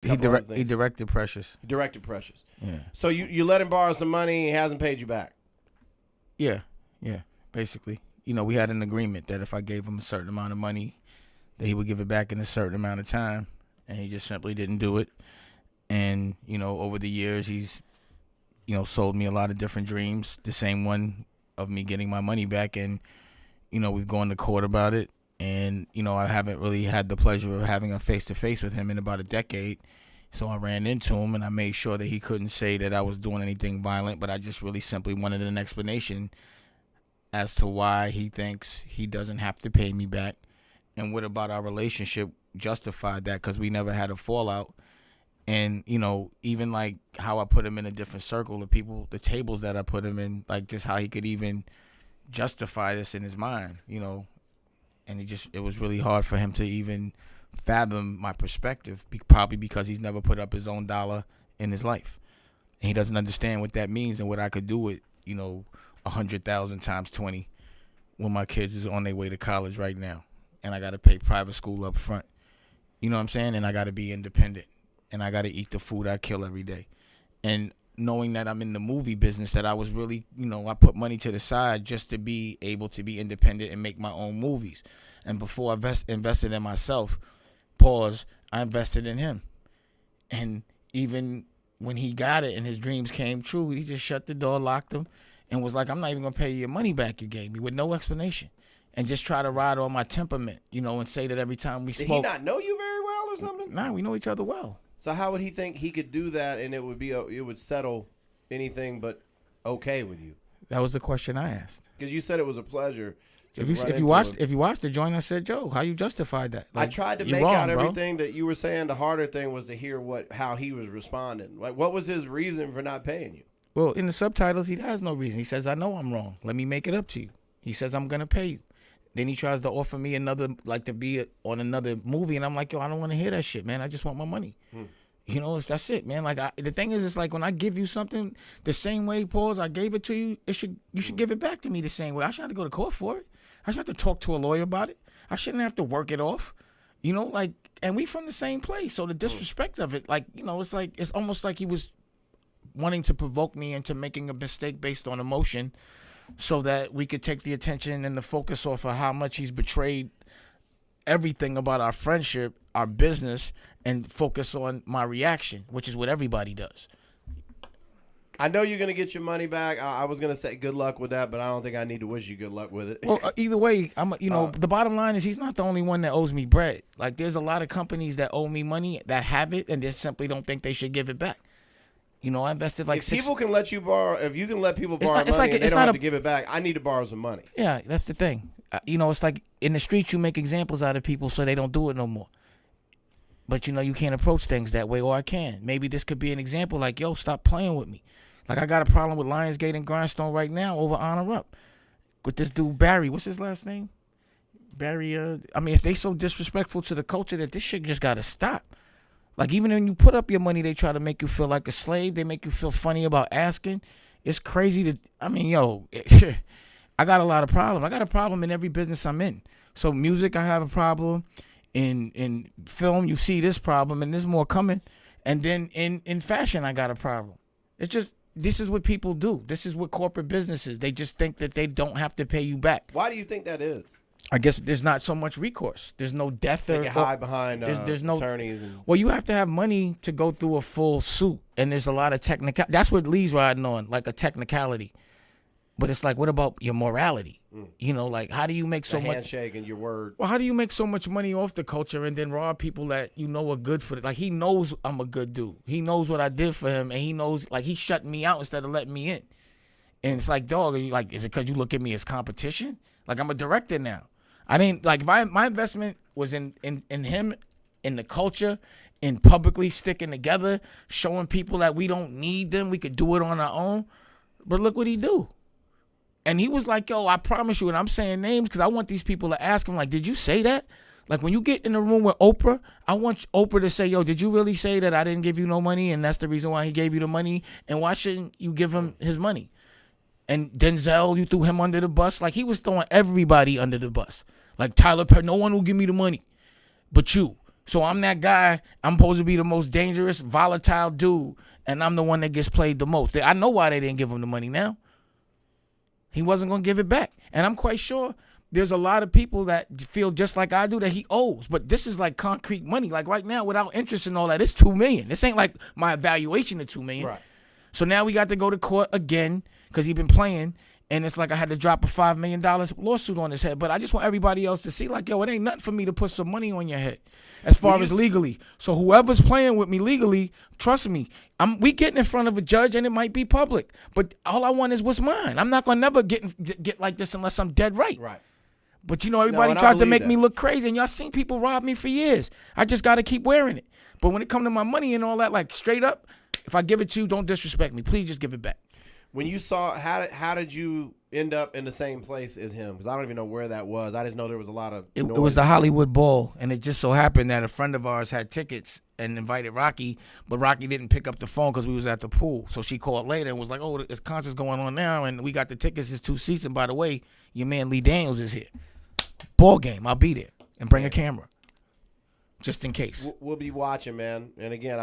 He directed Precious. He directed Precious. Yeah. So you let him borrow some money. He hasn't paid you back. Yeah. Basically, we had an agreement that if I gave him a certain amount of money, that he would give it back in a certain amount of time, and he just simply didn't do it. And over the years, he's sold me a lot of different dreams. The same one of me getting my money back, and we've gone to court about it. And I haven't really had the pleasure of having a face-to-face with him in about a decade. So I ran into him, and I made sure that he couldn't say that I was doing anything violent, but I just really simply wanted an explanation as to why he thinks he doesn't have to pay me back, and what about our relationship justified that, because we never had a fallout. And even like how I put him in a different circle of people, the tables that I put him in, like just how he could even justify this in his mind, and it was really hard for him to even fathom my perspective, probably because he's never put up his own dollar in his life, and he doesn't understand what that means and what I could do with 100,000 times 20 when my kids is on their way to college right now, and I got to pay private school up front. You know what I'm saying? And I got to be independent, and I got to eat the food I kill every day. And knowing that I'm in the movie business, that I was really, I put money to the side just to be able to be independent and make my own movies. And before I invested in myself, I invested in him. And even when he got it and his dreams came true, he just shut the door, locked them, and was like, I'm not even going to pay you your money back you gave me, with no explanation. And just try to ride on my temperament, and say that every time we spoke. Did he not know you very well or something? Nah, we know each other well. So how would he think he could do that and it would settle anything but okay with you? That was the question I asked. Because you said it was a pleasure. If you watched the joint, I said, Joe, how you justified that? I tried to make out everything that you were saying. The harder thing was to hear how he was responding. Like, what was his reason for not paying you? Well, in the subtitles, he has no reason. He says, I know I'm wrong. Let me make it up to you. He says, I'm going to pay you. Then he tries to offer me to be on another movie. And I'm like, yo, I don't want to hear that shit, man. I just want my money. That's it, man. Like, the thing is, it's like when I give you something the same way, I gave it to you, you should give it back to me the same way. I shouldn't have to go to court for it. I should have to talk to a lawyer about it. I shouldn't have to work it off. And we from the same place. So the disrespect of it, it's almost like he was wanting to provoke me into making a mistake based on emotion, so that we could take the attention and the focus off of how much he's betrayed everything about our friendship, our business, and focus on my reaction, which is what everybody does. I know you're going to get your money back. I was going to say good luck with that, but I don't think I need to wish you good luck with it. Well, either way, the bottom line is he's not the only one that owes me bread. Like, there's a lot of companies that owe me money that have it and just simply don't think they should give it back. I invested like people can let you borrow. If you can let people borrow money and they don't have to give it back, I need to borrow some money. Yeah, that's the thing. It's like in the streets you make examples out of people so they don't do it no more. But you can't approach things that way, or I can. Maybe this could be an example. Like, yo, stop playing with me. Like, I got a problem with Lionsgate and Grindstone right now over Honor Up with this dude Barry. What's his last name? Barry. If they so disrespectful to the culture that this shit just gotta stop. Like, even when you put up your money, they try to make you feel like a slave. They make you feel funny about asking. It's crazy I got a lot of problems. I got a problem in every business I'm in. So music, I have a problem. In film, you see this problem, and there's more coming. And then in fashion, I got a problem. It's just, this is what people do. This is what corporate business is. They just think that they don't have to pay you back. Why do you think that is? I guess there's not so much recourse. There's no death. They can hide behind there's no attorneys. Well, you have to have money to go through a full suit, and there's a lot of technical. That's what Lee's riding on, like a technicality. But it's like, what about your morality? Like, how do you make so much handshake and your word? Well, how do you make so much money off the culture and then rob people that are good for it? Like, he knows I'm a good dude. He knows what I did for him, and he knows, like, he's shutting me out instead of letting me in. And it's like, dog, is it because you look at me as competition? Like, I'm a director now. I didn't, like, if my investment was in him, in the culture, in publicly sticking together, showing people that we don't need them, we could do it on our own. But look what he do. And he was like, yo, I promise you, and I'm saying names because I want these people to ask him, like, did you say that? Like, when you get in the room with Oprah, I want Oprah to say, yo, did you really say that I didn't give you no money and that's the reason why he gave you the money? And why shouldn't you give him his money? And Denzel, you threw him under the bus. Like, he was throwing everybody under the bus. Like, Tyler Perry, no one will give me the money but you. So I'm that guy. I'm supposed to be the most dangerous, volatile dude, and I'm the one that gets played the most. I know why they didn't give him the money now. He wasn't going to give it back. And I'm quite sure there's a lot of people that feel just like I do that he owes. But this is like concrete money. Like right now, without interest and all that, it's $2 million. This ain't like my evaluation of $2 million. Right. So now we got to go to court again because he been playing. And it's like I had to drop a $5 million lawsuit on his head. But I just want everybody else to see, like, yo, it ain't nothing for me to put some money on your head as far as legally. So whoever's playing with me legally, trust me, we getting in front of a judge and it might be public. But all I want is what's mine. I'm not going to never get like this unless I'm dead right. Right. But, you know, everybody tries to make me look crazy. And y'all seen people rob me for years. I just got to keep wearing it. But when it comes to my money and all that, like, straight up, if I give it to you, don't disrespect me. Please just give it back. When you saw, how did you end up in the same place as him? Because I don't even know where that was. I just know there was a lot of It was the Hollywood Bowl, and it just so happened that a friend of ours had tickets and invited Rocky, but Rocky didn't pick up the phone because we was at the pool. So she called later and was like, oh, this concert's going on now, and we got the tickets. It's 2 seats, and by the way, your man Lee Daniels is here. Ball game. I'll be there and bring a camera just in case. We'll be watching, man. And again,